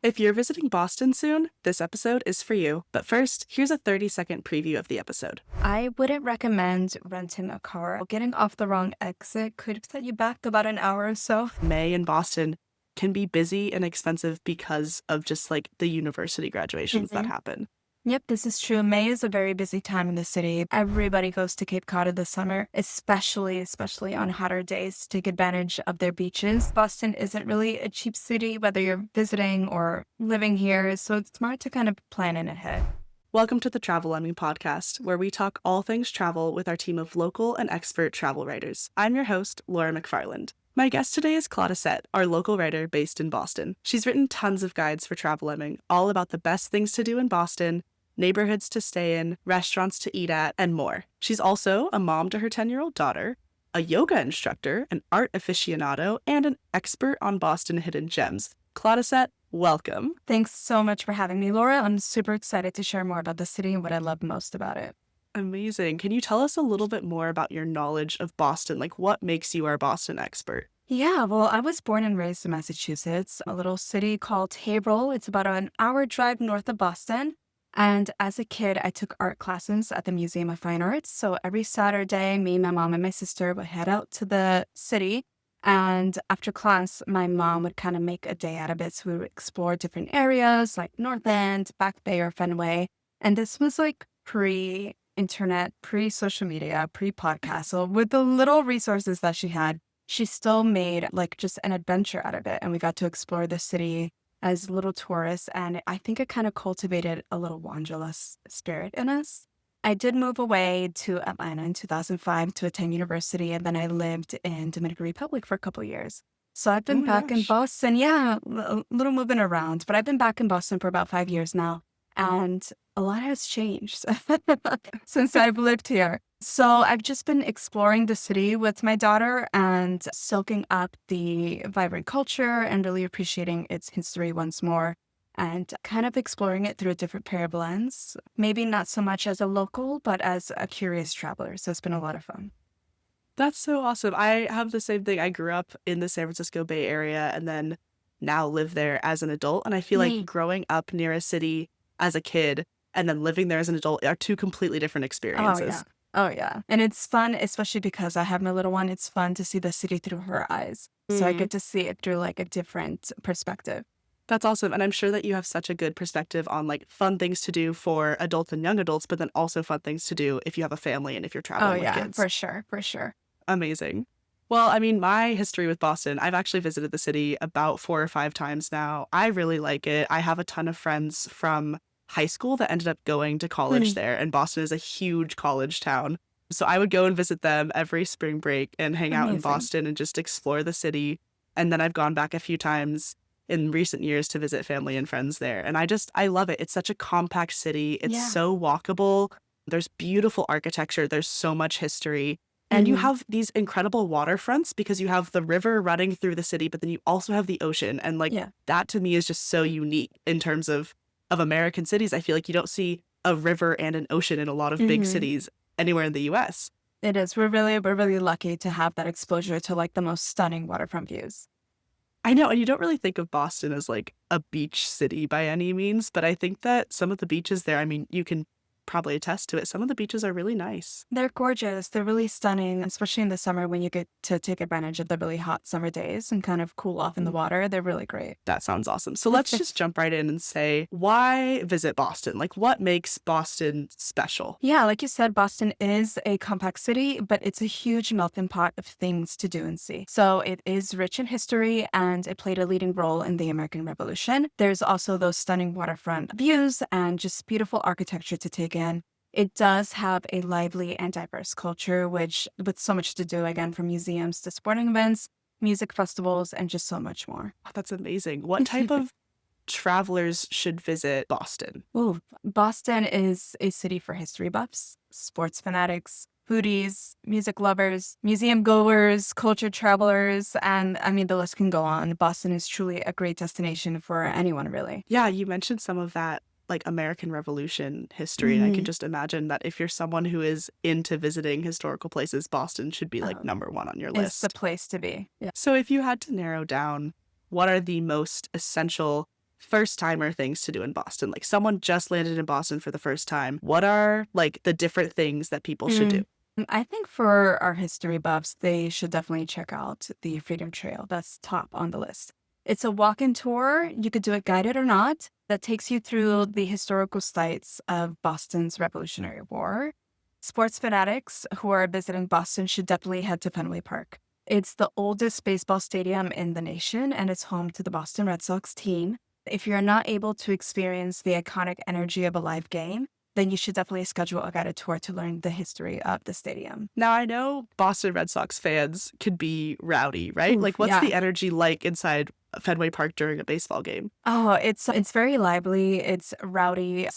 If you're visiting Boston soon, this episode is for you. But first, here's a 30-second preview of the episode. I wouldn't recommend renting a car. Getting off the wrong exit could set you back about an hour or so. May in Boston can be busy and expensive because of just like the university graduations that happen. Yep, this is true. May is a very busy time in the city. Everybody goes to Cape Cod in the summer, especially on hotter days to take advantage of their beaches. Boston isn't really a cheap city, whether you're visiting or living here, so it's smart to kind of plan in ahead. Welcome to the Travel Lemming podcast, where we talk all things travel with our team of local and expert travel writers. I'm your host, Laura McFarland. My guest today is Claudicet, our local writer based in Boston. She's written tons of guides for Travel Lemming, all about the best things to do in Boston, neighborhoods to stay in, restaurants to eat at, and more. She's also a mom to her 10-year-old daughter, a yoga instructor, an art aficionado, and an expert on Boston hidden gems. Claudicet, welcome. Thanks so much for having me, Laura. I'm super excited to share more about the city and what I love most about it. Amazing. Can you tell us a little bit more about your knowledge of Boston? Like, what makes you our Boston expert? Yeah, well, I was born and raised in Massachusetts, a little city called Haverhill. It's about an hour drive north of Boston. And as a kid, I took art classes at the Museum of Fine Arts. So every Saturday, me, my mom, and my sister would head out to the city. And after class, my mom would kind of make a day out of it. So we would explore different areas like North End, Back Bay, or Fenway. And this was like pre-internet, pre-social media, pre-podcast. So with the little resources that she had, she still made like just an adventure out of it. And we got to explore the city as little tourists, and I think it kind of cultivated a little wanderlust spirit in us. I did move away to Atlanta in 2005 to attend university, and then I lived in Dominican Republic for a couple of years. So I've been back in Boston. Yeah, a little moving around, but I've been back in Boston for about 5 years now, and a lot has changed since I've lived here. So I've just been exploring the city with my daughter and soaking up the vibrant culture and really appreciating its history once more and kind of exploring it through a different pair of lens. Maybe not so much as a local, but as a curious traveler. So it's been a lot of fun. That's so awesome. I have the same thing. I grew up in the San Francisco Bay Area and then now live there as an adult. And I feel like growing up near a city as a kid and then living there as an adult are two completely different experiences. Oh, yeah. And it's fun, especially because I have my little one. It's fun to see the city through her eyes. So I get to see it through like a different perspective. That's awesome. And I'm sure that you have such a good perspective on like fun things to do for adults and young adults, but then also fun things to do if you have a family and if you're traveling with kids. For sure. Amazing. Well, I mean, my history with Boston, I've actually visited the city about 4 or 5 times now. I really like it. I have a ton of friends from high school that ended up going to college there, and Boston is a huge college town. So I would go and visit them every spring break and hang out in Boston and just explore the city. And then I've gone back a few times in recent years to visit family and friends there. And I love it. It's such a compact city. It's so walkable. There's beautiful architecture. There's so much history. And you have these incredible waterfronts because you have the river running through the city, but then you also have the ocean. And that to me is just so unique in terms of American cities. I feel like you don't see a river and an ocean in a lot of big cities anywhere in the U.S. It is. We're really lucky to have that exposure to like the most stunning waterfront views. I know, and you don't really think of Boston as like a beach city by any means, but I think that some of the beaches there, I mean, you can probably attest to it. Some of the beaches are really nice. They're gorgeous. They're really stunning, especially in the summer when you get to take advantage of the really hot summer days and kind of cool off in the water. They're really great. That sounds awesome. So let's just jump right in and say, why visit Boston? Like, what makes Boston special? Yeah, like you said, Boston is a compact city, but it's a huge melting pot of things to do and see. So it is rich in history and it played a leading role in the American Revolution. There's also those stunning waterfront views and just beautiful architecture to take in. It does have a lively and diverse culture, with so much to do, again, from museums to sporting events, music festivals, and just so much more. Oh, that's amazing. What type of travelers should visit Boston? Ooh, Boston is a city for history buffs, sports fanatics, foodies, music lovers, museum goers, culture travelers, and I mean, the list can go on. Boston is truly a great destination for anyone, really. Yeah, you mentioned some of that like American Revolution history. And I can just imagine that if you're someone who is into visiting historical places, Boston should be like number one on your list. It's the place to be. Yeah. So if you had to narrow down what are the most essential first timer things to do in Boston? Like someone just landed in Boston for the first time. What are like the different things that people should do? Mm. I think for our history buffs, they should definitely check out the Freedom Trail. That's top on the list. It's a walk-in tour. You could do it guided or not. That takes you through the historical sites of Boston's Revolutionary War. Sports fanatics who are visiting Boston should definitely head to Fenway Park. It's the oldest baseball stadium in the nation, and it's home to the Boston Red Sox team. If you're not able to experience the iconic energy of a live game, then you should definitely schedule a guided tour to learn the history of the stadium. Now, I know Boston Red Sox fans could be rowdy, right? Oof, Like, what's yeah. the energy like inside Fenway Park during a baseball game? Oh, it's very lively. It's rowdy.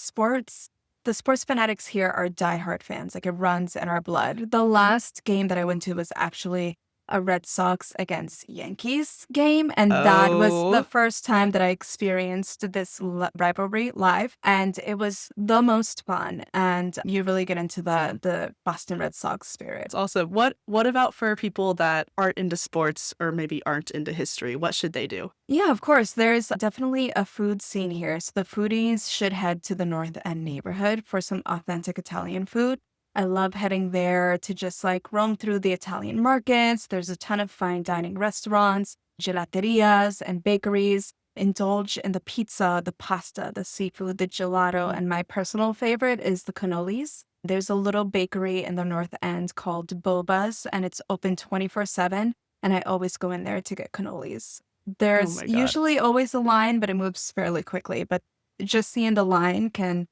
The sports fanatics here are diehard fans. Like it runs in our blood. The last game that I went to was actually a Red Sox against Yankees game, and that was the Oh, first time that I experienced this rivalry live, and it was the most fun. And you really get into the Boston Red Sox spirit. it's awesome. What about for people that aren't into sports or maybe aren't into history? What should they do? Yeah, of course. There's definitely a food scene here. So the foodies should head to the North End neighborhood for some authentic Italian food. I love heading there to just like roam through the Italian markets. There's a ton of fine dining restaurants, gelaterias, and bakeries. Indulge in the pizza, the pasta, the seafood, the gelato, and my personal favorite is the cannolis. There's a little bakery in the North End called Boba's, and it's open 24/7. And I always go in there to get cannolis. Oh There's my God. usually always a line, but it moves fairly quickly. But just seeing the line can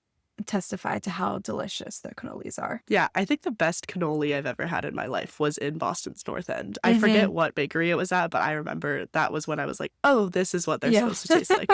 testify to how delicious the cannolis are. Yeah, I think the best cannoli I've ever had in my life was in Boston's North End. I Hmm. forget what bakery it was at, but I remember that was when I was like, oh, this is what they're Yeah. supposed to taste like.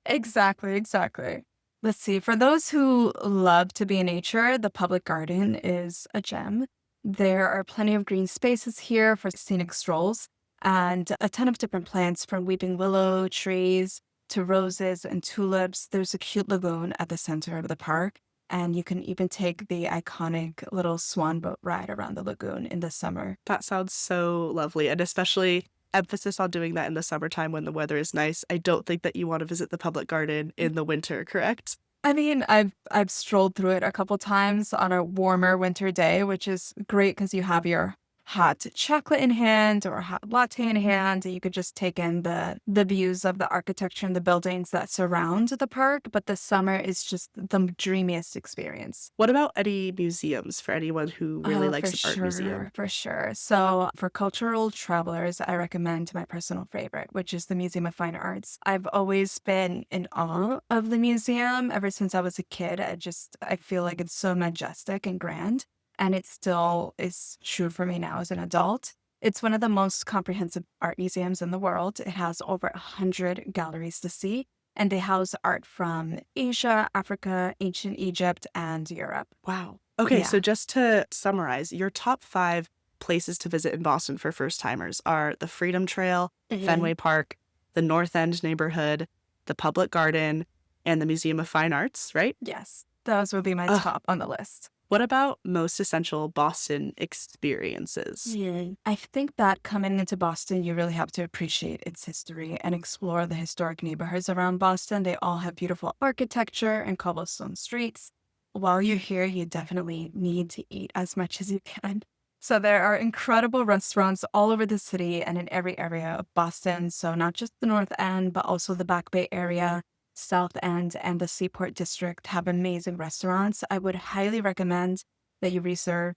Exactly, exactly. Let's see. For those who love to be in nature, the public garden is a gem. There are plenty of green spaces here for scenic strolls and a ton of different plants from weeping willow trees to roses and tulips. There's a cute lagoon at the center of the park, and you can even take the iconic little swan boat ride around the lagoon in the summer. That sounds so lovely, and especially emphasis on doing that in the summertime when the weather is nice. I don't think that you want to visit the public garden in the winter, correct? I mean, I've strolled through it a couple times on a warmer winter day, which is great because you have your hot chocolate in hand or a hot latte in hand, and you could just take in the views of the architecture and the buildings that surround the park. But the summer is just the dreamiest experience. What about any museums for anyone who really Oh, for likes an art sure, museum? for sure. So, for cultural travelers, I recommend my personal favorite, which is the Museum of Fine Arts. I've always been in awe of the museum ever since I was a kid. I feel like it's so majestic and grand, and it still is true for me now as an adult. It's one of the most comprehensive art museums in the world. It has over 100 galleries to see, and they house art from Asia, Africa, ancient Egypt, and Europe. Wow. Okay, Yeah. so just to summarize, your top 5 places to visit in Boston for first timers are the Freedom Trail, Mhm. Fenway Park, the North End neighborhood, the Public Garden, and the Museum of Fine Arts, right? Yes, those would be my Ugh. top on the list. What about most essential Boston experiences? I think that coming into Boston, you really have to appreciate its history and explore the historic neighborhoods around Boston. They all have beautiful architecture and cobblestone streets. While you're here, you definitely need to eat as much as you can. So there are incredible restaurants all over the city and in every area of Boston. So not just the North End, but also the Back Bay area, South End, and the Seaport District have amazing restaurants. I would highly recommend that you reserve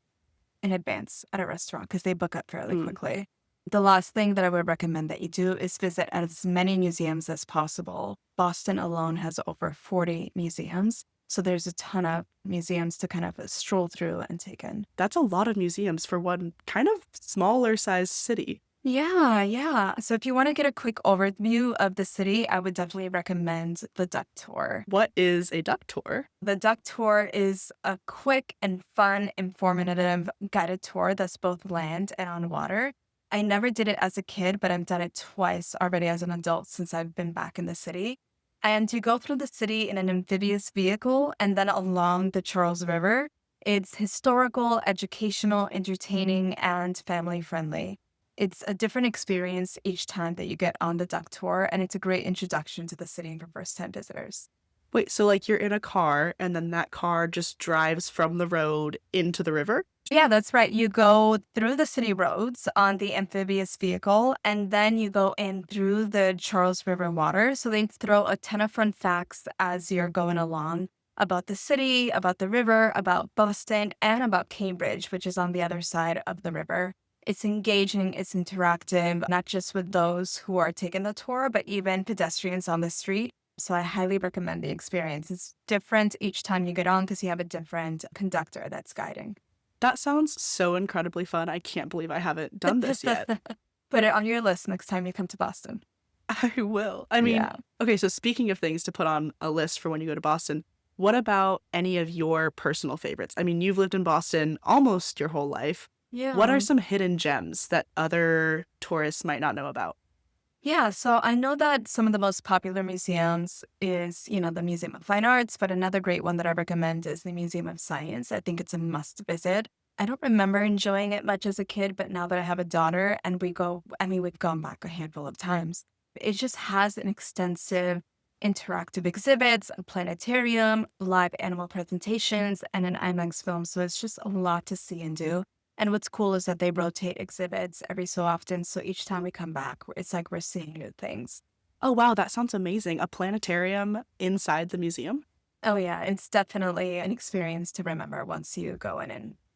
in advance at a restaurant because they book up fairly Mm. quickly. The last thing that I would recommend that you do is visit as many museums as possible. Boston alone has over 40 museums. So there's a ton of museums to kind of stroll through and take in. That's a lot of museums for one kind of smaller sized city. Yeah, yeah. So if you want to get a quick overview of the city, I would definitely recommend the duck tour. What is a duck tour? The duck tour is a quick and fun, informative guided tour that's both land and on water. I never did it as a kid, but I've done it twice already as an adult since I've been back in the city. And you go through the city in an amphibious vehicle and then along the Charles River. It's historical, educational, entertaining, and family friendly. It's a different experience each time that you get on the duck tour, and it's a great introduction to the city for first-time visitors. Wait, so like you're in a car and then that car just drives from the road into the river? Yeah, that's right. You go through the city roads on the amphibious vehicle, and then you go in through the Charles River water. So they throw a ton of fun facts as you're going along about the city, about the river, about Boston, and about Cambridge, which is on the other side of the river. It's engaging, it's interactive, not just with those who are taking the tour, but even pedestrians on the street. So I highly recommend the experience. It's different each time you get on because you have a different conductor that's guiding. That sounds so incredibly fun. I can't believe I haven't done this yet. Put it on your list next time you come to Boston. I will. I mean, Yeah. okay, so speaking of things to put on a list for when you go to Boston, what about any of your personal favorites? I mean, you've lived in Boston almost your whole life. What are Yeah. some hidden gems that other tourists might not know about? Yeah, so I know that some of the most popular museums is, the Museum of Fine Arts, but another great one that I recommend is the Museum of Science. I think it's a must visit. I don't remember enjoying it much as a kid, but now that I have a daughter and we've gone back a handful of times. It just has an extensive interactive exhibits, a planetarium, live animal presentations, and an IMAX film. So it's just a lot to see and do. And what's cool is that they rotate exhibits every so often. So each time we come back, it's like we're seeing new things. Oh, wow, that sounds amazing. A planetarium inside the museum? Oh, yeah. It's definitely an experience to remember once you go in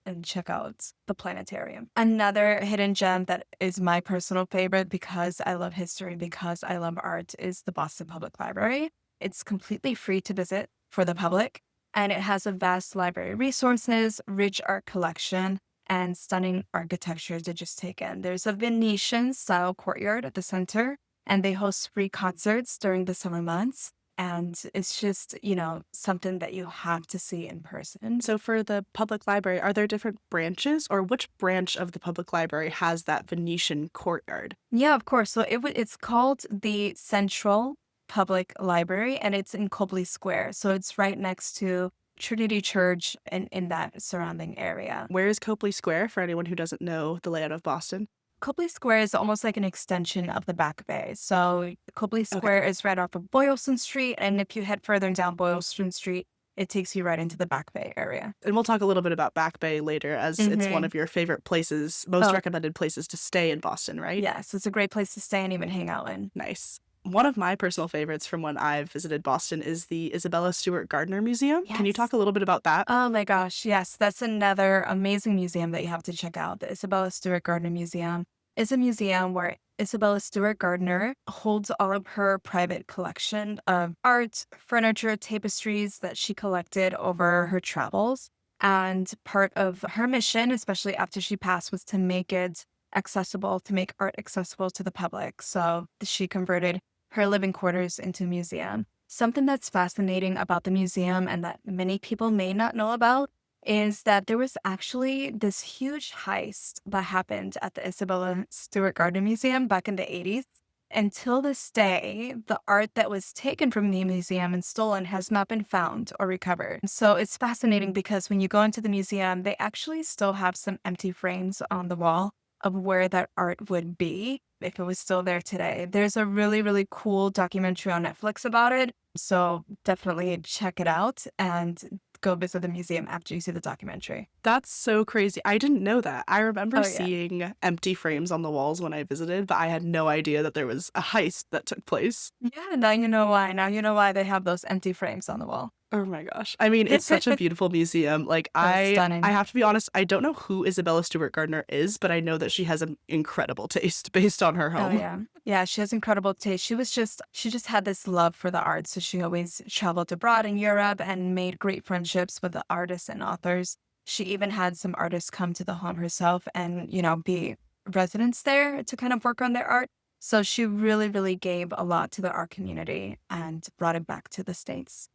and check out the planetarium. Another hidden gem that is my personal favorite because I love history, because I love art, is the Boston Public Library. It's completely free to visit for the public, and it has a vast library resources, rich art collection, and stunning architecture to just take in. There's a Venetian style courtyard at the center, and they host free concerts during the summer months. And it's just, something that you have to see in person. So, for the public library, are there different branches, or which branch of the public library has that Venetian courtyard? Yeah, of course. So it's called the Central Public Library, and it's in Copley Square. So it's right next to Trinity Church and in that surrounding area. Where is Copley Square for anyone who doesn't know the layout of Boston? Copley Square is almost like an extension of the Back Bay. So Copley Okay. Square is right off of Boylston Street, and if you head further down Boylston Street, it takes you right into the Back Bay area. And we'll talk a little bit about Back Bay later, as it's one Hmm. of your favorite places, most Oh, recommended places to stay in Boston, right? yes, it's a great place to stay and even hang out in. Nice. One of my personal favorites from when I've visited Boston is the Isabella Stewart Gardner Museum. Can you talk Yes. a little bit about that? Oh my gosh, yes, that's another amazing museum that you have to check out. The Isabella Stewart Gardner Museum is a museum where Isabella Stewart Gardner holds all of her private collection of art, furniture, tapestries that she collected over her travels. And part of her mission, especially after she passed, was to make it accessible, to make art accessible to the public. So she converted her living quarters into a museum. Something that's fascinating about the museum and that many people may not know about is that there was actually this huge heist that happened at the Isabella Stewart Gardner Museum back in the 80s. Until this day, the art that was taken from the museum and stolen has not been found or recovered. So it's fascinating because when you go into the museum, they actually still have some empty frames on the wall of where that art would be if it was still there today. There's a really, really cool documentary on Netflix about it. So definitely check it out and go visit the museum after you see the documentary. That's so crazy. I didn't know that. I remember Oh, yeah. seeing empty frames on the walls when I visited, but I had no idea that there was a heist that took place. Yeah, now you know why. Now you know why they have those empty frames on the wall. Oh my gosh. I mean, it's such a beautiful museum. Like Oh, I stunning. have to be honest, I don't know who Isabella Stewart Gardner is, but I know that she has an incredible taste based on her Oh, home. yeah. Yeah, she has incredible taste. She just had this love for the arts. So she always traveled abroad in Europe and made great friendships with the artists and authors. She even had some artists come to the home herself and, be residents there to kind of work on their art. So she really, really gave a lot to the art community and brought it back to the States.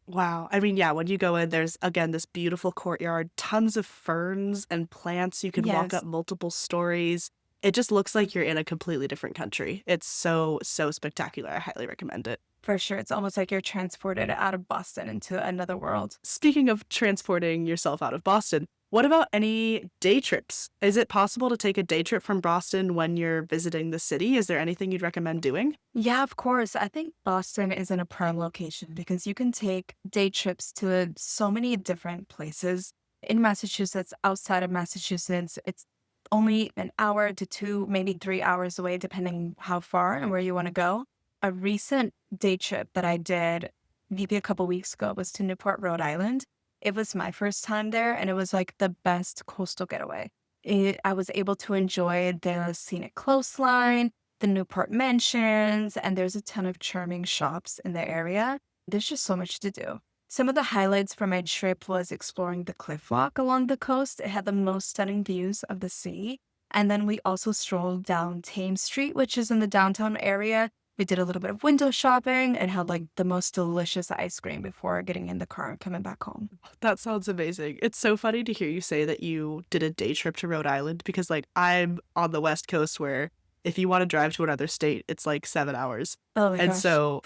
Wow. I mean, yeah, when you go in, there's again this beautiful courtyard, tons of ferns and plants. You can walk Yes. up multiple stories. It just looks like you're in a completely different country. It's so, so spectacular. I highly recommend it. For sure. It's almost like you're transported out of Boston into another world. Speaking of transporting yourself out of Boston, What about any day trips? Is it possible to take a day trip from Boston when you're visiting the city? Is there anything you'd recommend doing? Yeah, of course. I think Boston is in a prime location because you can take day trips to so many different places in Massachusetts, outside of Massachusetts. It's only an hour to two, maybe 3 hours away, depending how far and where you want to go. A recent day trip that I did maybe a couple weeks ago was to Newport, Rhode Island. It was my first time there, and it was like the best coastal getaway. I was able to enjoy the scenic coastline, the Newport Mansions, and there's a ton of charming shops in the area. There's just so much to do. Some of the highlights from my trip was exploring the cliff walk along the coast. It had the most stunning views of the sea. And then we also strolled down Thames Street, which is in the downtown area. We did a little bit of window shopping and had like the most delicious ice cream before getting in the car and coming back home. That sounds amazing. It's so funny to hear you say that you did a day trip to Rhode Island because, like, I'm on the West Coast where if you want to drive to another state, it's like 7 hours. Oh my And gosh. so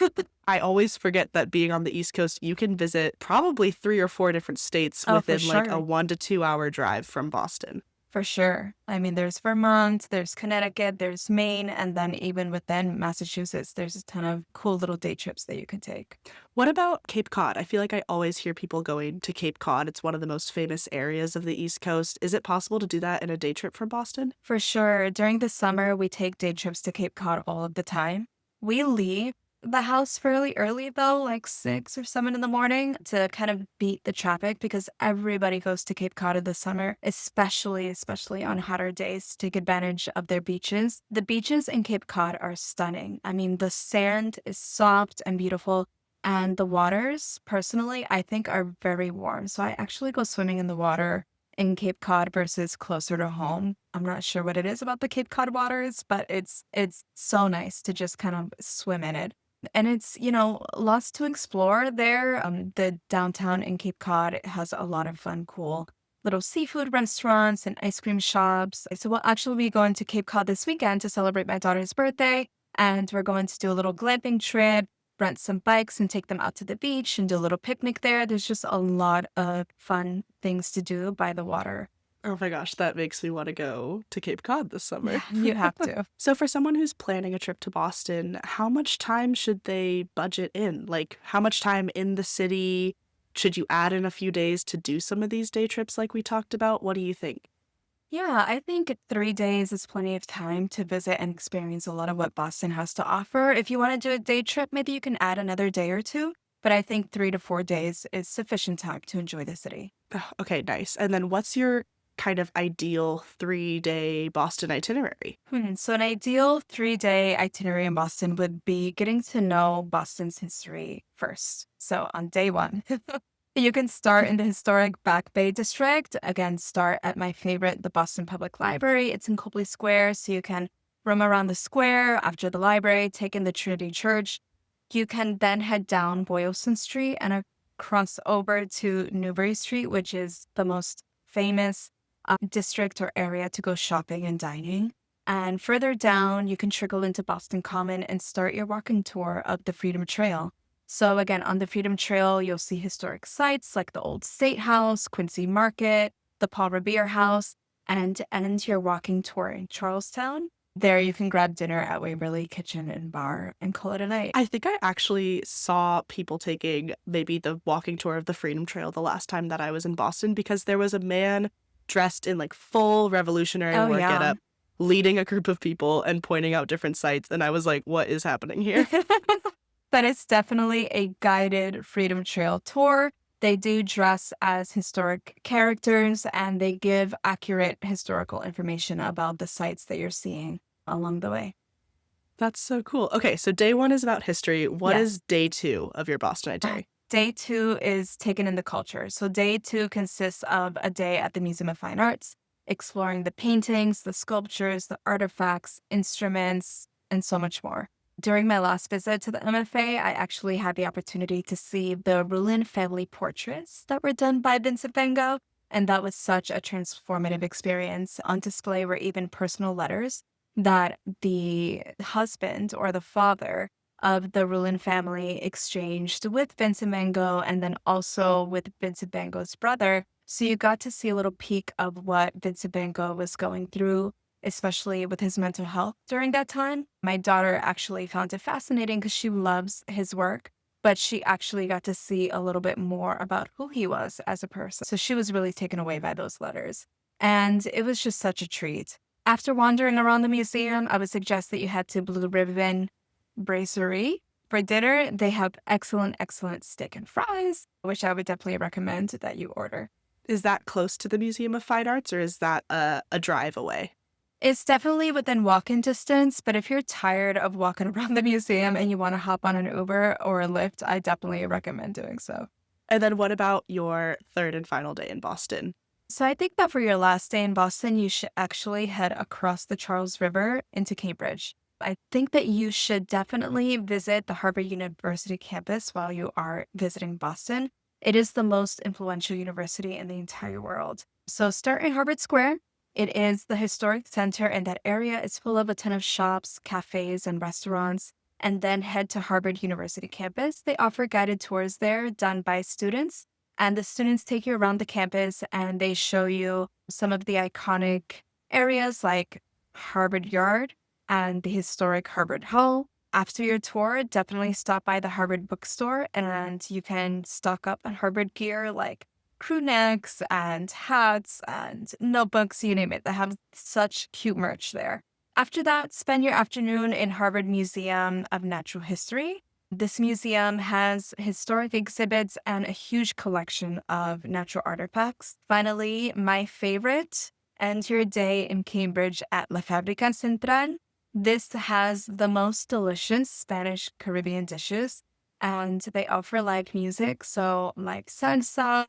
I always forget that being on the East Coast, you can visit probably 3 or 4 different states Oh, for within like a sure. 1 to 2 hour drive from Boston. For sure. I mean, there's Vermont, there's Connecticut, there's Maine, and then even within Massachusetts, there's a ton of cool little day trips that you can take. What about Cape Cod? I feel like I always hear people going to Cape Cod. It's one of the most famous areas of the East Coast. Is it possible to do that in a day trip from Boston? For sure. During the summer, we take day trips to Cape Cod all of the time. We leave the house fairly early, though, like 6 or 7 in the morning to kind of beat the traffic because everybody goes to Cape Cod in the summer, especially on hotter days to take advantage of their beaches. The beaches in Cape Cod are stunning. I mean, the sand is soft and beautiful. And the waters, personally, I think are very warm. So I actually go swimming in the water in Cape Cod versus closer to home. I'm not sure what it is about the Cape Cod waters, but it's so nice to just kind of swim in it. And it's, lots to explore there. The downtown in Cape Cod it has a lot of fun, cool little seafood restaurants and ice cream shops. So we'll actually be going to Cape Cod this weekend to celebrate my daughter's birthday. And we're going to do a little glamping trip, rent some bikes and take them out to the beach and do a little picnic there. There's just a lot of fun things to do by the water. Oh my gosh, that makes me want to go to Cape Cod this summer. Yeah, you have to. So, for someone who's planning a trip to Boston, how much time should they budget in? Like, how much time in the city? Should you add in a few days to do some of these day trips like we talked about? What do you think? Yeah, I think 3 days is plenty of time to visit and experience a lot of what Boston has to offer. If you want to do a day trip, maybe you can add another day or two. But I think 3 to 4 days is sufficient time to enjoy the city. Ugh, okay, nice. And then what's your kind of ideal 3 day Boston itinerary? So, an ideal 3 day itinerary in Boston would be getting to know Boston's history first. So, on day one, you can start in the historic Back Bay district. Again, start at my favorite, the Boston Public Library. It's in Copley Square, so you can roam around the square after the library, take in the Trinity Church. You can then head down Boylston Street and cross over to Newbury Street, which is the most famous district or area to go shopping and dining. And further down, you can trickle into Boston Common and start your walking tour of the Freedom Trail. So, again, on the Freedom Trail, you'll see historic sites like the Old State House, Quincy Market, the Paul Revere House, and end your walking tour in Charlestown. There, you can grab dinner at Waverly Kitchen and Bar and call it a night. I think I actually saw people taking maybe the walking tour of the Freedom Trail the last time that I was in Boston because there was a man dressed in like full Revolutionary Oh, War yeah. getup leading a group of people and pointing out different sites. And I was like, what is happening here? But it's definitely a guided Freedom Trail tour. They do dress as historic characters and they give accurate historical information about the sites that you're seeing along the way. That's so cool. Okay, so day one is about history. What Yes. is day two of your Boston itinerary? Day two is taken in the culture. So day two consists of a day at the Museum of Fine Arts, exploring the paintings, the sculptures, the artifacts, instruments, and so much more. During my last visit to the MFA, I actually had the opportunity to see the Rulin family portraits that were done by Vincent van Gogh. And that was such a transformative experience. On display were even personal letters that the husband or the father of the Rulin family exchanged with Vincent van Gogh and then also with Vincent van Gogh's brother. So you got to see a little peek of what Vincent van Gogh was going through, especially with his mental health during that time. My daughter actually found it fascinating because she loves his work, but she actually got to see a little bit more about who he was as a person. So she was really taken away by those letters. And it was just such a treat. After wandering around the museum, I would suggest that you head to Blue Ribbon Brasserie. For dinner, they have excellent, excellent steak and fries, which I would definitely recommend that you order. Is that close to the Museum of Fine Arts or is that a drive away? It's definitely within walking distance, but if you're tired of walking around the museum and you want to hop on an Uber or a Lyft, I definitely recommend doing so. And then what about your third and final day in Boston? So I think that for your last day in Boston, you should actually head across the Charles River into Cambridge. I think that you should definitely visit the Harvard University campus while you are visiting Boston. It is the most influential university in the entire world. So start in Harvard Square. It is the historic center, and that area is full of a ton of shops, cafes, and restaurants. And then head to Harvard University campus. They offer guided tours there done by students, and the students take you around the campus and they show you some of the iconic areas like Harvard Yard and the historic Harvard Hall. After your tour, definitely stop by the Harvard bookstore and you can stock up on Harvard gear like crew necks and hats and notebooks, you name it. They have such cute merch there. After that, spend your afternoon in Harvard Museum of Natural History. This museum has historic exhibits and a huge collection of natural artifacts. Finally, my favorite, end your day in Cambridge at La Fábrica Central. This has the most delicious Spanish Caribbean dishes, and they offer live music, so like salsa,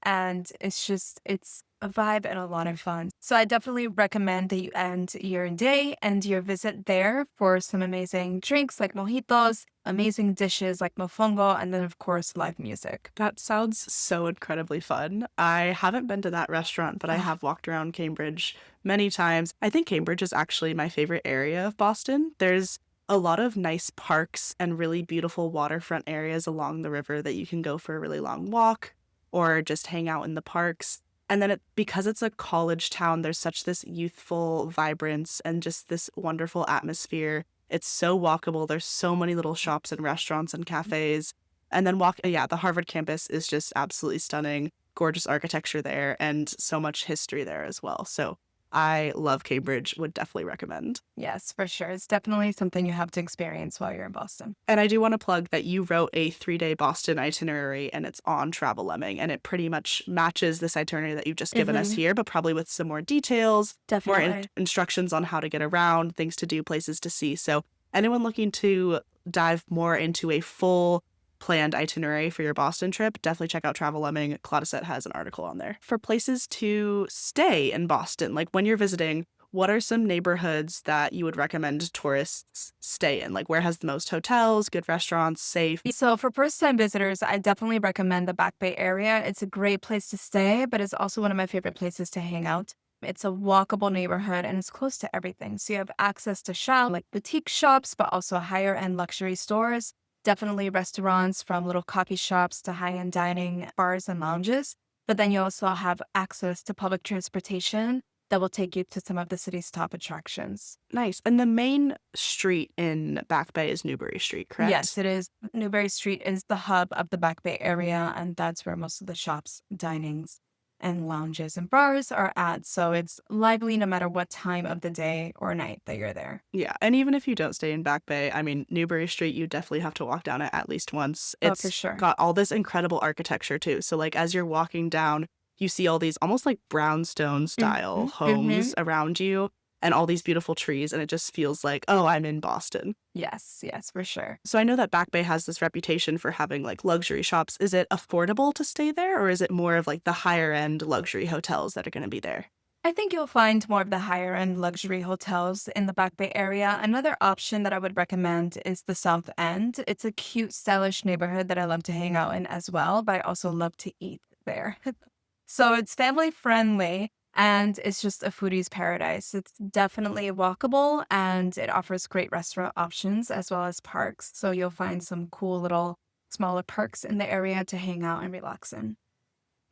and it's a vibe and a lot of fun. So I definitely recommend that you end your day and your visit there for some amazing drinks like mojitos, amazing dishes like mofongo, and then of course live music. That sounds so incredibly fun. I haven't been to that restaurant, but I Ah, have walked around Cambridge many times. I think Cambridge is actually my favorite area of Boston. There's a lot of nice parks and really beautiful waterfront areas along the river that you can go for a really long walk or just hang out in the parks. And then because it's a college town, there's such this youthful vibrance and just this wonderful atmosphere. It's so walkable. There's so many little shops and restaurants and cafes. And then yeah, the Harvard campus is just absolutely stunning, gorgeous architecture there, and so much history there as well. So I love Cambridge, would definitely recommend. yes, for sure. It's definitely something you have to experience while you're in Boston. And I do want to plug that you wrote a 3-day Boston itinerary and it's on Travel Lemming and it pretty much matches this itinerary that you've just given us Hmm. here, but probably with some more details, more Definitely. instructions on how to get around, things to do, places to see. So anyone looking to dive more into a full planned itinerary for your Boston trip, definitely check out Travel Lemming. Claudicet has an article on there. For places to stay in Boston, like when you're visiting, what are some neighborhoods that you would recommend tourists stay in? Like where has the most hotels, good restaurants, safe? So for first-time visitors, I definitely recommend the Back Bay area. It's a great place to stay, but it's also one of my favorite places to hang out. It's a walkable neighborhood and it's close to everything. So you have access to shop, like boutique shops, but also higher end luxury stores. Definitely restaurants from little coffee shops to high-end dining, bars and lounges. But then you also have access to public transportation that will take you to some of the city's top attractions. Nice. And the main street in Back Bay is Newbury Street, Yes, correct? it is. Newbury Street is the hub of the Back Bay area, and that's where most of the shops, dinings, and lounges and bars are at. So it's lively no matter what time of the day or night that you're there. Yeah. And even if you don't stay in Back Bay, I mean, Newbury Street, you definitely have to walk down it at least once. Oh, for It's sure. got all this incredible architecture too. So, like, as you're walking down, you see all these almost like brownstone style Hmm. Hmm. homes around you and all these beautiful trees. And it just feels like, oh, I'm in Boston. Yes, yes, for sure. So I know that Back Bay has this reputation for having like luxury shops. Is it affordable to stay there or is it more of like the higher end luxury hotels that are going to be there? I think you'll find more of the higher end luxury hotels in the Back Bay area. Another option that I would recommend is the South End. It's a cute, stylish neighborhood that I love to hang out in as well, but I also love to eat there. So it's family friendly and it's just a foodie's paradise. It's definitely walkable and it offers great restaurant options as well as parks. So you'll find some cool little smaller parks in the area to hang out and relax in.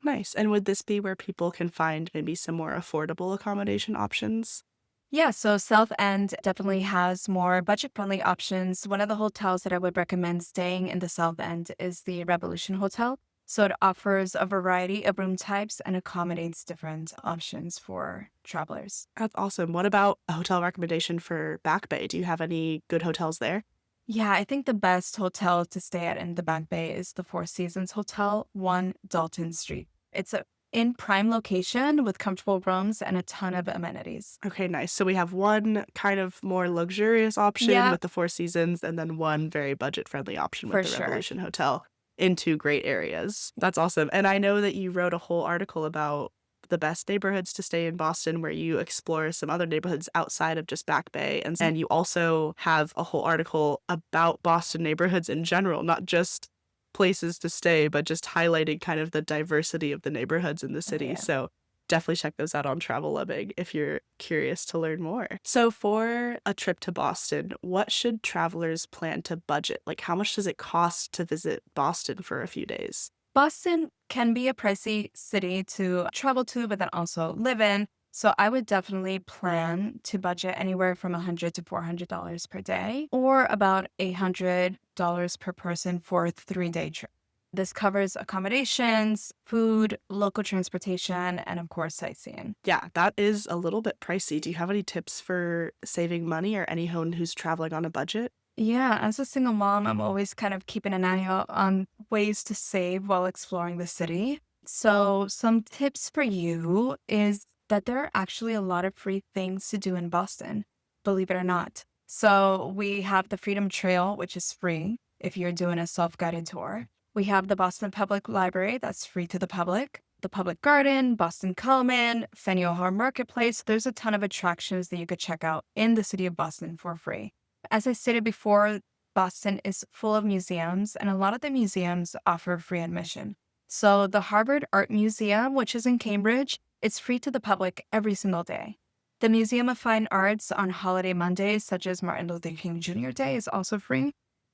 Nice. And would this be where people can find maybe some more affordable accommodation options? Yeah, so South End definitely has more budget-friendly options. One of the hotels that I would recommend staying in the South End is the Revolution Hotel. So it offers a variety of room types and accommodates different options for travelers. That's awesome. What about a hotel recommendation for Back Bay? Do you have any good hotels there? Yeah, I think the best hotel to stay at in the Back Bay is the Four Seasons Hotel, 1 Dalton Street. It's a in prime location with comfortable rooms and a ton of amenities. Okay, nice. So we have one kind of more luxurious option Yeah, with the Four Seasons, and then one very budget-friendly option with for the sure. Revolution Hotel in two great areas. That's awesome. And I know that you wrote a whole article about the best neighborhoods to stay in Boston, where you explore some other neighborhoods outside of just Back Bay. And you also have a whole article about Boston neighborhoods in general, not just places to stay, but just highlighting kind of the diversity of the neighborhoods in the Oh, city. yeah. So definitely check those out on Travel Lubbing if you're curious to learn more. So, for a trip to Boston, what should travelers plan to budget? Like, how much does it cost to visit Boston for a few days? Boston can be a pricey city to travel to, but then also live in. So I would definitely plan to budget anywhere from $100 to $400 per day, or about $800 per person for a 3-day trip. This covers accommodations, food, local transportation, and of course, sightseeing. Yeah, that is a little bit pricey. Do you have any tips for saving money or anyone who's traveling on a budget? Yeah, as a single mom, I'm always kind of keeping an eye out on ways to save while exploring the city. So, some tips for you is that there are actually a lot of free things to do in Boston, believe it or not. So, we have the Freedom Trail, which is free if you're doing a self guided tour. We have the Boston Public Library, that's free to the public. The Public Garden, Boston Common, Faneuil Hall Marketplace. There's a ton of attractions that you could check out in the city of Boston for free. As I stated before, Boston is full of museums, and a lot of the museums offer free admission. So, the Harvard Art Museum, which is in Cambridge, it's free to the public every single day. The Museum of Fine Arts on holiday Mondays, such as Martin Luther King Jr. Day, is also free.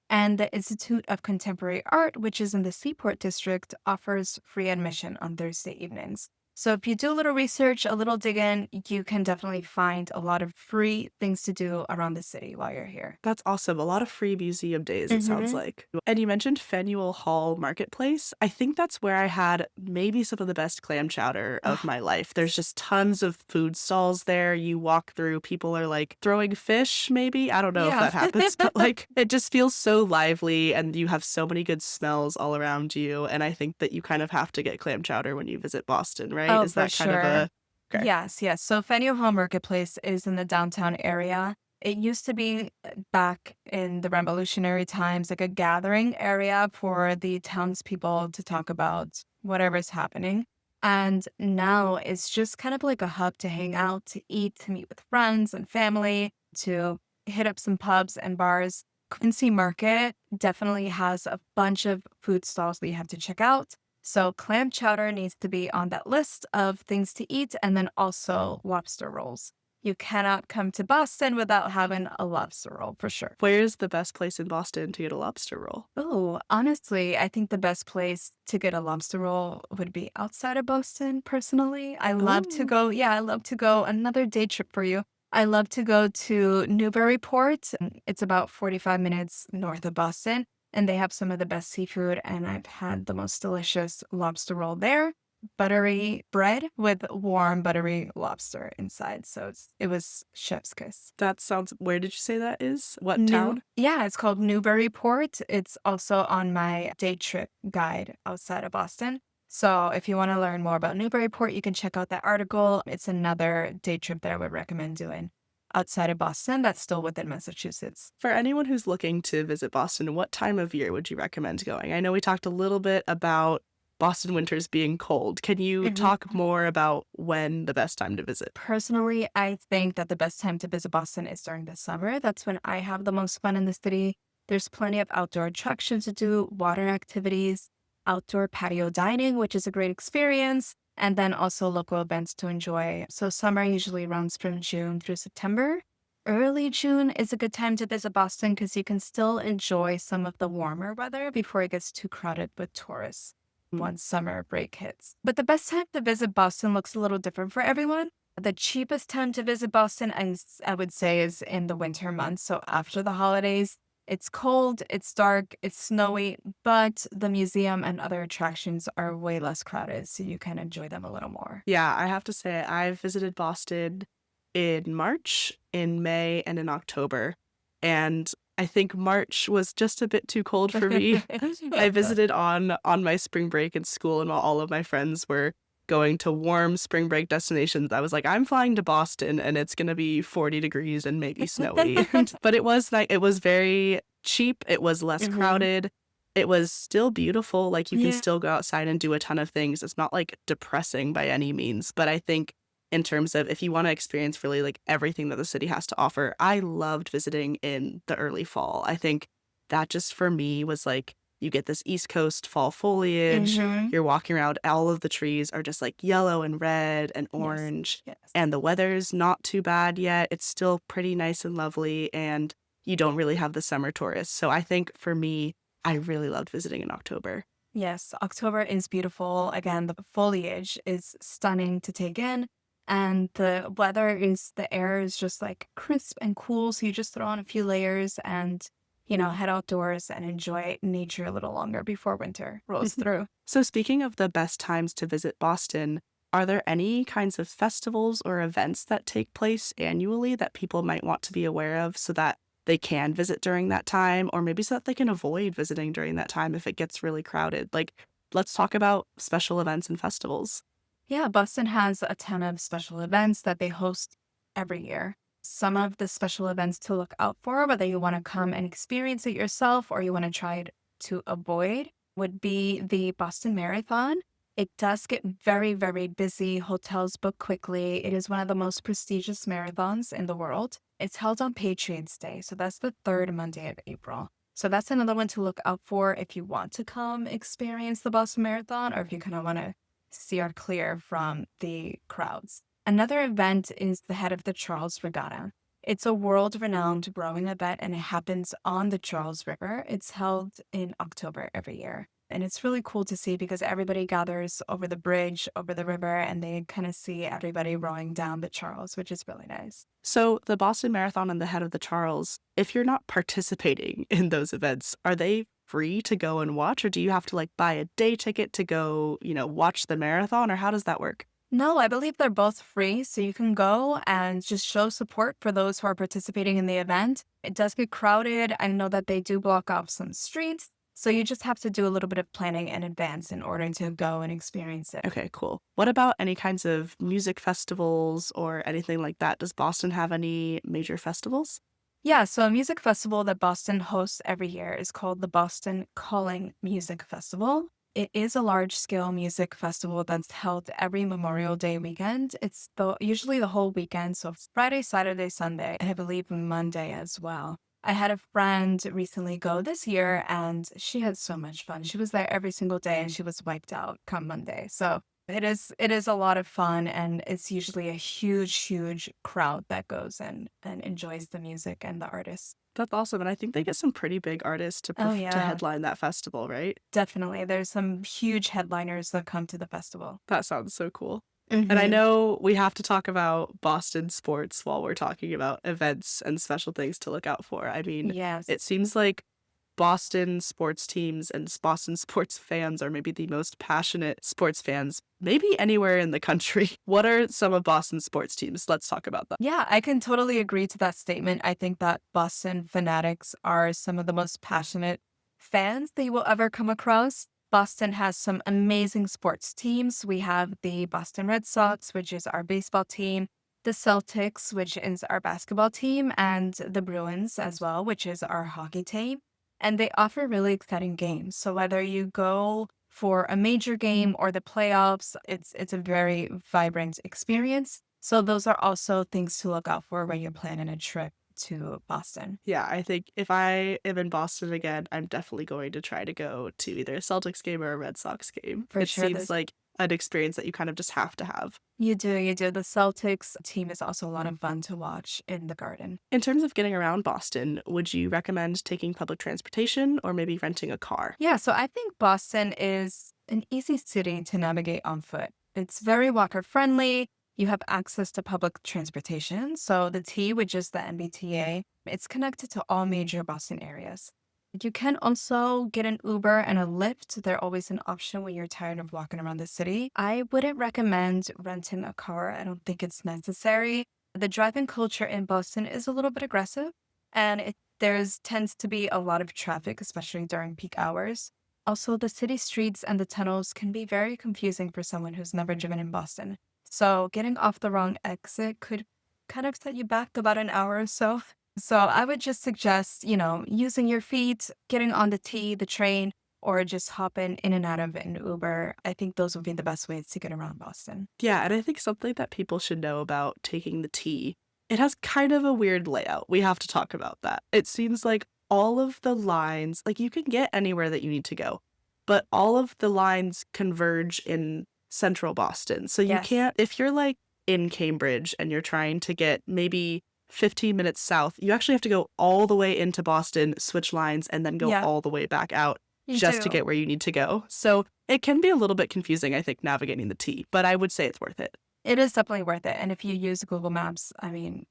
And the Institute of Contemporary Art, which is in the Seaport District, offers free admission on Thursday evenings. So if you do a little research, a little dig in, you can definitely find a lot of free things to do around the city while you're here. That's awesome. A lot of free museum days, it sounds Hmm. like. And you mentioned Faneuil Hall Marketplace. I think that's where I had maybe some of the best clam chowder of Oh, my life. There's just tons of food stalls there. You walk through, people are like throwing fish, maybe. I don't know if yeah. that happens, but like it just feels so lively and you have so many good smells all around you. And I think that you kind of have to get clam chowder when you visit Boston, right? Oh, Is for that kind of sure. a okay? Yes, yes. So Faneuil Hall Marketplace is in the downtown area. It used to be back in the revolutionary times, like a gathering area for the townspeople to talk about whatever's happening. And now it's just kind of like a hub to hang out, to eat, to meet with friends and family, to hit up some pubs and bars. Quincy Market definitely has a bunch of food stalls that you have to check out. So clam chowder needs to be on that list of things to eat, and then also lobster rolls. You cannot come to Boston without having a lobster roll for sure. Where's the best place in Boston to get a lobster roll? Oh, honestly, I think the best place to get a lobster roll would be outside of Boston, personally. I love to Oh. go, yeah, I love to go. Another day trip for you. I love to go to Newburyport. It's about 45 minutes north of Boston, and they have some of the best seafood. And I've had the most delicious lobster roll there. Buttery bread with warm, buttery lobster inside. So it was chef's kiss. That sounds where did you say that is? What town? Yeah, it's called Newburyport. It's also on my day trip guide outside of Boston. So if you want to learn more about Newburyport, you can check out that article. It's another day trip that I would recommend doing outside of Boston that's still within Massachusetts. For anyone who's looking to visit Boston, what time of year would you recommend going? I know we talked a little bit about Boston winters being cold. Can you Mhm. talk more about when the best time to visit? Personally, I think that the best time to visit Boston is during the summer. That's when I have the most fun in the city. There's plenty of outdoor attractions to do, water activities, outdoor patio dining, which is a great experience, and then also local events to enjoy. So, summer usually runs from June through September. Early June is a good time to visit Boston because you can still enjoy some of the warmer weather before it gets too crowded with tourists. Mm. once summer break hits. But the best time to visit Boston looks a little different for everyone. The cheapest time to visit Boston, I would say, is in the winter months. So after the holidays, it's cold, it's dark, it's snowy, but the museum and other attractions are way less crowded, so you can enjoy them a little more. Yeah, I have to say I've visited Boston in March, in May, and in October. And I think March was just a bit too cold for me. I visited on my spring break in school, and while all of my friends were going to warm spring break destinations, I was like, I'm flying to Boston and it's gonna be 40 degrees and maybe snowy. But it was like it was very cheap, it was less Hmm. crowded. It was still beautiful, like, you can Yeah. still go outside and do a ton of things. It's not, like, depressing by any means, but I think in terms of if you wanna experience really, like, everything that the city has to offer, I loved visiting in the early fall. I think that just for me was, like, you get this East Coast fall foliage, Hmm. you're walking around, all of the trees are just, like, yellow and red and Yes. orange, Yes. and the weather's not too bad yet. It's still pretty nice and lovely, and you don't really have the summer tourists. So I think for me, I really loved visiting in October. Yes, October is beautiful. Again, the foliage is stunning to take in. And the air is just like crisp and cool. So you just throw on a few layers and, head outdoors and enjoy nature a little longer before winter rolls through. So, speaking of the best times to visit Boston, are there any kinds of festivals or events that take place annually that people might want to be aware of so that they can visit during that time, or maybe so that they can avoid visiting during that time if it gets really crowded? Like, let's talk about special events and festivals. Yeah, Boston has a ton of special events that they host every year. Some of the special events to look out for, whether you want to come and experience it yourself or you want to try it to avoid, would be the Boston Marathon. It does get very, very busy. Hotels book quickly. It is one of the most prestigious marathons in the world. It's held on Patriots Day, so that's the third Monday of April. So that's another one to look out for if you want to come experience the Boston Marathon or if you kind of want to steer clear from the crowds. Another event is the head of the Charles Regatta. It's a world renowned rowing event and it happens on the Charles River. It's held in October every year. And it's really cool to see because everybody gathers over the bridge, over the river, and they kind of see everybody rowing down the Charles, which is really nice. So, the Boston Marathon and the Head of the Charles, if you're not participating in those events, are they free to go and watch, or do you have to like buy a day ticket to go, watch the marathon, or how does that work? No, I believe they're both free, so you can go and just show support for those who are participating in the event. It does get crowded. I know that they do block off some streets, so you just have to do a little bit of planning in advance in order to go and experience it. Okay, cool. What about any kinds of music festivals or anything like that? Does Boston have any major festivals? Yeah, so a music festival that Boston hosts every year is called the Boston Calling Music Festival. It is a large scale music festival that's held every Memorial Day weekend. It's usually the whole weekend, so Friday, Saturday, Sunday, and I believe Monday as well. I had a friend recently go this year and she had so much fun. She was there every single day and she was wiped out come Monday. So it is a lot of fun and it's usually a huge, huge crowd that goes and enjoys the music and the artists. That's awesome. And I think they get some pretty big artists to Oh to yeah, headline that festival, right? definitely. There's some huge headliners that come to the festival. That sounds so cool. And I Hmm. know we have to talk about Boston sports while we're talking about events and special things to look out for. I mean, Yes. it seems like Boston sports teams and Boston sports fans are maybe the most passionate sports fans, maybe anywhere in the country. What are some of Boston's sports teams? Let's talk about that. Yeah, I can totally agree to that statement. I think that Boston fanatics are some of the most passionate fans that you will ever come across. Boston has some amazing sports teams. We have the Boston Red Sox, which is our baseball team, the Celtics, which is our basketball team, and the Bruins as well, which is our hockey team. And they offer really exciting games. So whether you go for a major game or the playoffs, it's a very vibrant experience. So those are also things to look out for when you're planning a trip to Boston. Yeah, I think if I am in Boston again, I'm definitely going to try to go to either a Celtics game or a Red Sox game. For It sure, seems like an experience that you kind of just have to have. you do. The Celtics team is also a lot of fun to watch in the garden. In terms of getting around Boston, would you recommend taking public transportation or maybe renting a car? Yeah, so I think Boston is an easy city to navigate on foot. It's very walker friendly. You have access to public transportation. So the T, which is the MBTA, it's connected to all major Boston areas. You can also get an Uber and a Lyft. They're always an option when you're tired of walking around the city. I wouldn't recommend renting a car. I don't think it's necessary. The driving culture in Boston is a little bit aggressive, and there's tends to be a lot of traffic, especially during peak hours. Also, the city streets and the tunnels can be very confusing for someone who's never driven in Boston. So, getting off the wrong exit could kind of set you back about an hour or so. So, I would just suggest, using your feet, getting on the T, the train, or just hopping in and out of an Uber. I think those would be the best ways to get around Boston. Yeah, and I think something that people should know about taking the T, it has kind of a weird layout. We have to talk about that. It seems like all of the lines, like you can get anywhere that you need to go, but all of the lines converge in central Boston. So you Yes. can't, if you're like in Cambridge and you're trying to get maybe 15 minutes south, you actually have to go all the way into Boston, switch lines, and then go Yeah, all the way back out you just to do. get where you need to go. So it can be a little bit confusing, I think, navigating the T, but I would say it's worth it. It is definitely worth it. And if you use Google Maps, I mean,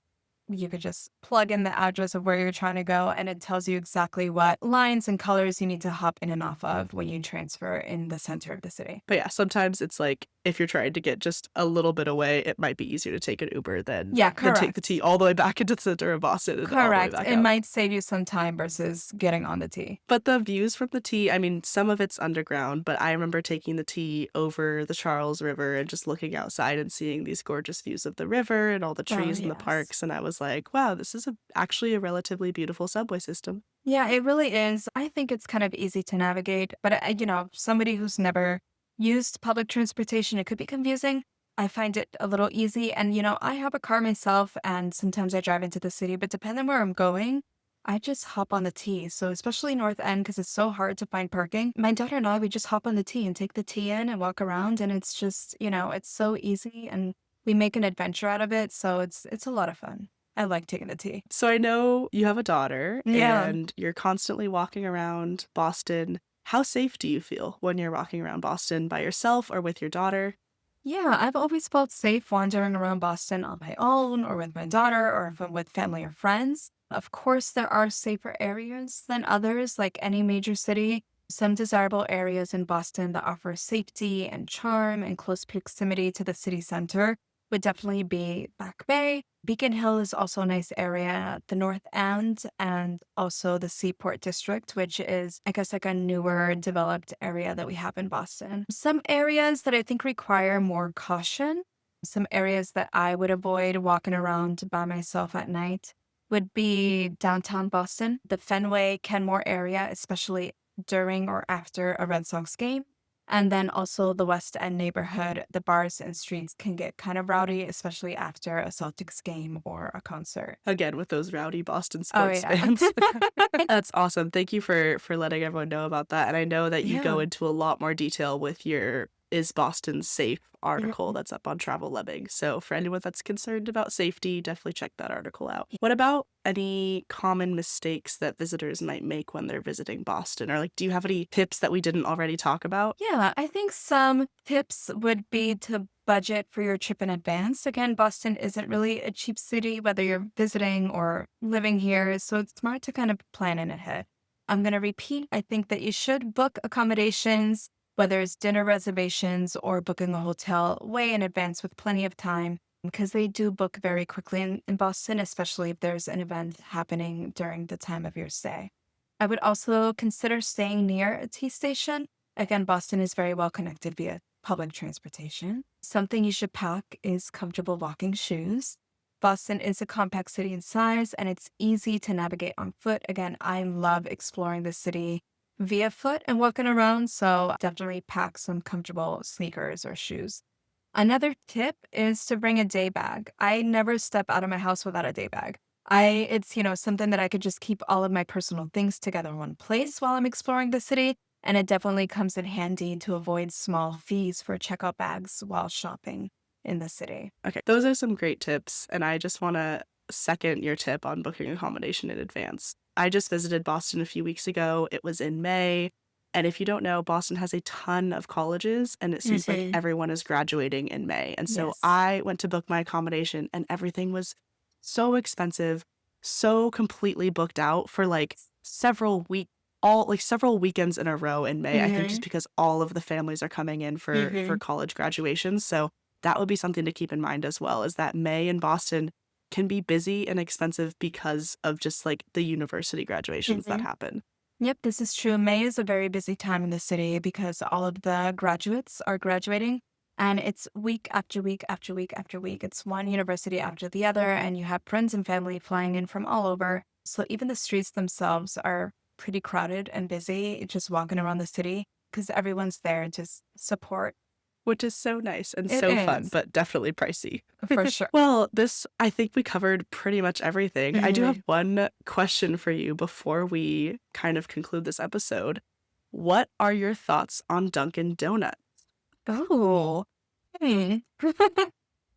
you could just plug in the address of where you're trying to go, and it tells you exactly what lines and colors you need to hop in and off of when you transfer in the center of the city. But yeah, sometimes it's like if you're trying to get just a little bit away, it might be easier to take an Uber Yeah, than take the T correct. all the way back into the center of Boston and then all the way Correct. back It out. might save you some time versus getting on the T. But the views from the T, I mean, some of it's underground, but I remember taking the T over the Charles River and just looking outside and seeing these gorgeous views of the river and all the Oh, trees and the yes. parks. And I was like, wow, this is actually a relatively beautiful subway system. Yeah, it really is. I think it's kind of easy to navigate, but somebody who's never used public transportation, it could be confusing. I find it a little easy. And, I have a car myself, and sometimes I drive into the city, but depending where I'm going, I just hop on the T. So, especially North End, because it's so hard to find parking. My daughter and I, we just hop on the T and take the T in and walk around. And it's just, it's so easy, and we make an adventure out of it. So, it's a lot of fun. I like taking the T. So I know you have a daughter Yeah. and you're constantly walking around Boston. How safe do you feel when you're walking around Boston by yourself or with your daughter? Yeah, I've always felt safe wandering around Boston on my own or with my daughter or if I'm with family or friends. Of course, there are safer areas than others, like any major city. Some desirable areas in Boston that offer safety and charm and close proximity to the city center would definitely be Back Bay. Beacon Hill is also a nice area, the North End, and also the Seaport District, which is, I guess, like a newer developed area that we have in Boston. Some areas that I think require more caution, some areas that I would avoid walking around by myself at night would be downtown Boston, the Fenway, Kenmore area, especially during or after a Red Sox game. And then also the West End neighborhood, the bars and streets can get kind of rowdy, especially after a Celtics game or a concert. Again, with those rowdy Boston Oh, sports yeah. fans. That's awesome. Thank you for letting everyone know about that. And I know that you go Yeah. into a lot more detail with your Is Boston Safe article Mhm. that's up on Travel Lemming. So for anyone that's concerned about safety, definitely check that article out. What about any common mistakes that visitors might make when they're visiting Boston? Or like, do you have any tips that we didn't already talk about? Yeah, I think some tips would be to budget for your trip in advance. Again, Boston isn't really a cheap city, whether you're visiting or living here. So it's smart to kind of plan in ahead. I'm going to repeat. I think that you should book accommodations, whether it's dinner reservations or booking a hotel way in advance with plenty of time, because they do book very quickly in Boston, especially if there's an event happening during the time of your stay. I would also consider staying near a T station. Again, Boston is very well connected via public transportation. Something you should pack is comfortable walking shoes. Boston is a compact city in size and it's easy to navigate on foot. Again, I love exploring the city via foot and walking around, so definitely pack some comfortable sneakers or shoes. Another tip is to bring a day bag. I never step out of my house without a day bag. It's, something that I could just keep all of my personal things together in one place while I'm exploring the city. And it definitely comes in handy to avoid small fees for checkout bags while shopping in the city. Okay, those are some great tips. And I just want to second your tip on booking accommodation in advance. I just visited Boston a few weeks ago. It was in May. And if you don't know, Boston has a ton of colleges, and it seems like Hmm. everyone is graduating in May. And so Yes. I went to book my accommodation, and everything was so expensive, so completely booked out for like several weekends in a row in May. I think Hmm. just because all of the families are coming in for Hmm. college graduations. So that would be something to keep in mind as well, is that May in Boston can be busy and expensive because of just like the university graduations that Hmm. happen. Yep, this is true. May is a very busy time in the city because all of the graduates are graduating, and it's week after week after week after week. It's one university after the other, and you have friends and family flying in from all over. So even the streets themselves are pretty crowded and busy just walking around the city because everyone's there to support. Which is so nice and It so fun, is, but definitely pricey. for sure. Well, I think we covered pretty much everything. I do have Mhm. one question for you before we kind of conclude this episode. What are your thoughts on Dunkin' Donuts? Oh, hmm.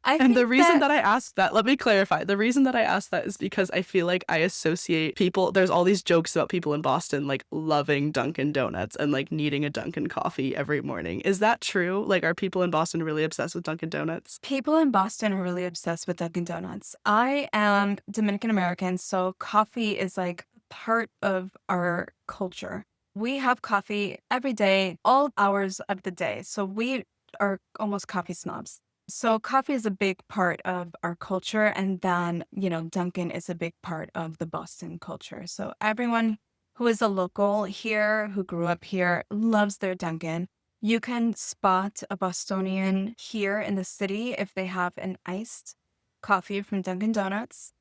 I And the think reason that that I asked that, let me clarify. The reason that I asked that is because I feel like I associate people, there's all these jokes about people in Boston like loving Dunkin' Donuts and like needing a Dunkin' coffee every morning. Is that true? Like, are people in Boston really obsessed with Dunkin' Donuts? people in Boston are really obsessed with Dunkin' Donuts. I am Dominican American, so coffee is like part of our culture. We have coffee every day, all hours of the day. So we are almost coffee snobs. So coffee is a big part of our culture. And then, Dunkin' is a big part of the Boston culture. So everyone who is a local here, who grew up here, loves their Dunkin'. You can spot a Bostonian here in the city if they have an iced coffee from Dunkin' Donuts.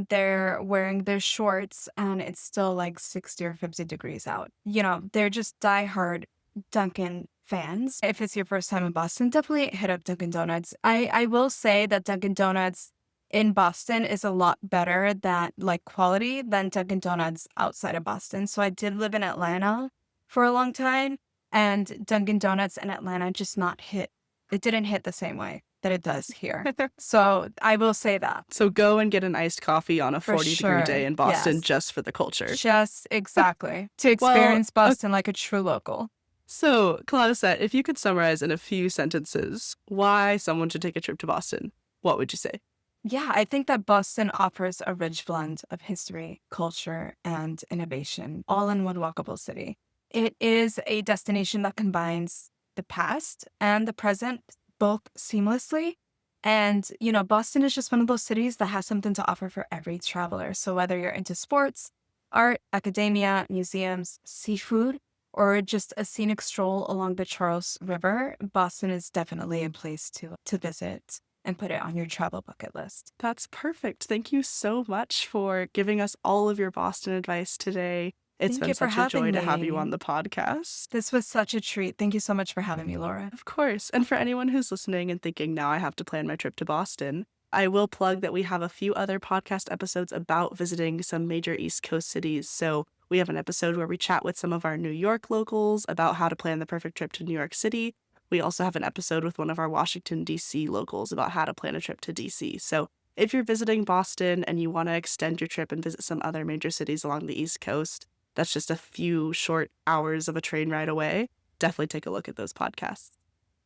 They're wearing their shorts and it's still like 60 or 50 degrees out. They're just diehard Dunkin' fans. If it's your first time in Boston, definitely hit up Dunkin' Donuts. I will say that Dunkin' Donuts in Boston is a lot better than like quality than Dunkin' Donuts outside of Boston. So I did live in Atlanta for a long time, and Dunkin' Donuts in Atlanta just not hit. It didn't hit the same way that it does here. So I will say that So go and get an iced coffee on a for 40-degree day sure. in Boston Yes. just for the culture. Just exactly. To Well, experience Boston like a true local. so Claudicet, if you could summarize in a few sentences why someone should take a trip to Boston, what would you say? Yeah, I think that Boston offers a rich blend of history, culture, and innovation, all in one walkable city. It is a destination that combines the past and the present both seamlessly. And, Boston is just one of those cities that has something to offer for every traveler. So whether you're into sports, art, academia, museums, seafood, or just a scenic stroll along the Charles River, Boston is definitely a place to visit and put it on your travel bucket list. That's perfect. Thank you so much for giving us all of your Boston advice today. It's Thank been you for such a joy having to have you me. on the podcast. This was such a treat. Thank you so much for having me, Laura. Of course. And for anyone who's listening and thinking, now I have to plan my trip to Boston, I will plug that we have a few other podcast episodes about visiting some major East Coast cities. So we have an episode where we chat with some of our New York locals about how to plan the perfect trip to New York City. We also have an episode with one of our Washington, D.C. locals about how to plan a trip to D.C. So if you're visiting Boston and you want to extend your trip and visit some other major cities along the East Coast, that's just a few short hours of a train ride away. Definitely take a look at those podcasts.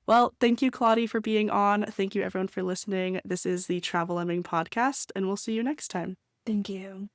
Well, thank you, Claudi, for being on. Thank you, everyone, for listening. This is the Travel Lemming podcast, and we'll see you next time. Thank you.